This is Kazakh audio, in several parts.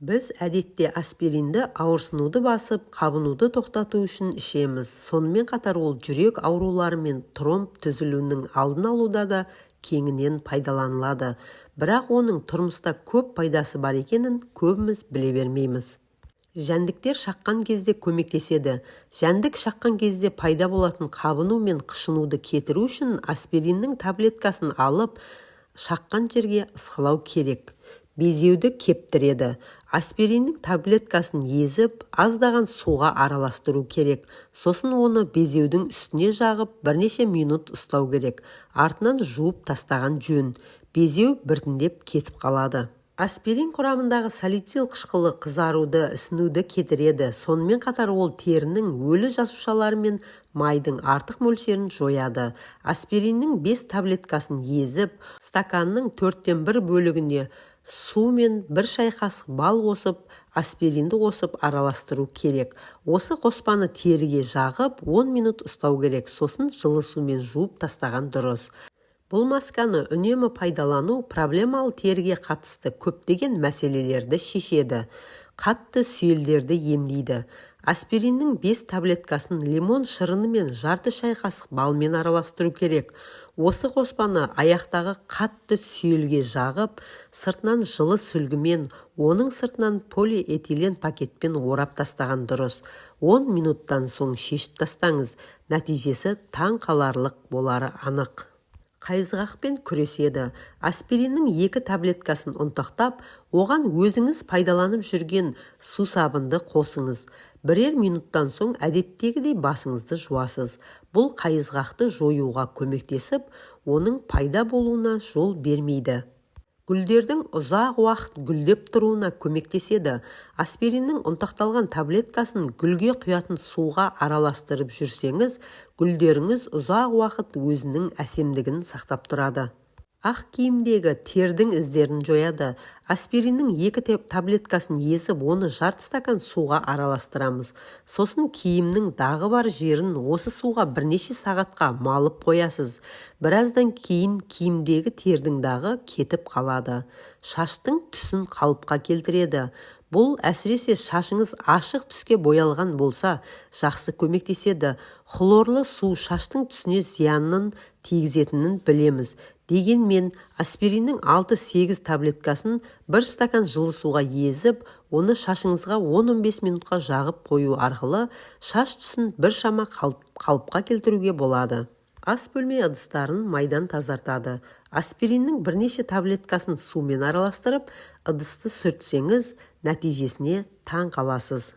Біз әдетте аспиринді ауырсынуды басып, қабынуды тоқтату үшін ішеміз. Сонымен қатар ол жүрек аурулары мен тромб түзілуінің алдын алуда да кеңінен пайдаланылады. Бірақ оның тұрмыста көп пайдасы бар екенін көбіміз біле бермейміз. Жәндіктер шаққан кезде көмектеседі. Жәндік шаққан кезде пайда болатын қабыну мен қышынуды кетіру үшін аспириннің таблеткасын алып, шаққан жерге ысқылау керек. Безеуді кептіреді. Аспириннің таблеткасын езіп, аздаған суға араластыру керек. Сосын оны безеудің үстіне жағып, бірнеше минут ұстау керек. Артынан жуып тастаған жөн. Безеу біртіндеп кетіп қалады. Аспирин құрамындағы салицил қышқылы қызаруды, ісінуді кетіреді. Сонымен қатар ол терінің өлі жасушалары мен майдың артық мөлшерін жояды. Аспириннің 5 таблеткасын езіп, стаканның 1/4 бөлігіне су мен 1 шай қасық бал қосып, аспиринді қосып араластыру керек. Осы қоспаны теріге жағып 10 минут ұстау керек. Сосын жылы сумен жуып тастаған дұрыс. Бұл масканы үнемі пайдалану проблемалы теріге қатысты көптеген мәселелерді шешеді. Қатты сүйелдерді емдейді. Аспириннің 5 таблеткасын лимон шырыны мен жарты шай қасық балмен араластыру керек. Осы қоспаны аяқтағы қатты сүйелге жағып, сыртынан жылы сүлгімен, оның сыртынан полиэтилен пакетпен орап тастаған дұрыс. 10 минуттан соң шешіп тастаңыз. Нәтижесі таң қаларлық болары анық. Қайызғақпен күреседі. Аспириннің 2 таблеткасын ұнтақтап, оған өзіңіз пайдаланып жүрген сусабынды қосыңыз. Бірер минуттан соң әдеттегідей басыңызды жуасыз. Бұл қайызғақты жоюға көмектесіп, оның пайда болуына жол бермейді. Гүлдердің ұзақ уақыт гүлдеп тұруына көмектеседі. Аспириннің ұнтақталған таблеткасын гүлге құятын суға араластырып жүрсеңіз, гүлдеріңіз ұзақ уақыт өзінің әсемдігін сақтап тұрады. Ақ киімдегі тердің іздерін жояды. Аспириннің 2 таблеткасын езіп, оны жарты стакан суға араластырамыз. Сосын киімнің дағы бар жерін осы суға бірнеше сағатқа малып қоясыз. Біраздан кейін киімдегі тердің дағы кетіп қалады. Шаштың түсін қалыпқа келтіреді. Бұл әсіресе шашыңыз ашық түске боялған болса, жақсы көмектеседі. Хлорлы су шаштың түсіне зиянын тигізетінін білеміз. Дегенмен, аспириннің 6-8 таблеткасын 1 стакан жылы суға езіп, оны шашыңызға 10-15 минутқа жағып қою арқылы шаш түсін біршама қалыпқа келтіруге болады. Ас бөлме ыдыстарын майдан тазартады. Аспириннің бірнеше таблеткасын сумен араластырып, ыдысты сүртсеңіз, нәтижесіне таң қаласыз.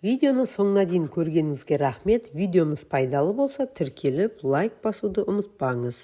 Видеоны соңына дейін көргеніңізге рахмет. Видеомыз пайдалы болса, тіркеліп, лайк басуды ұмытпаңыз.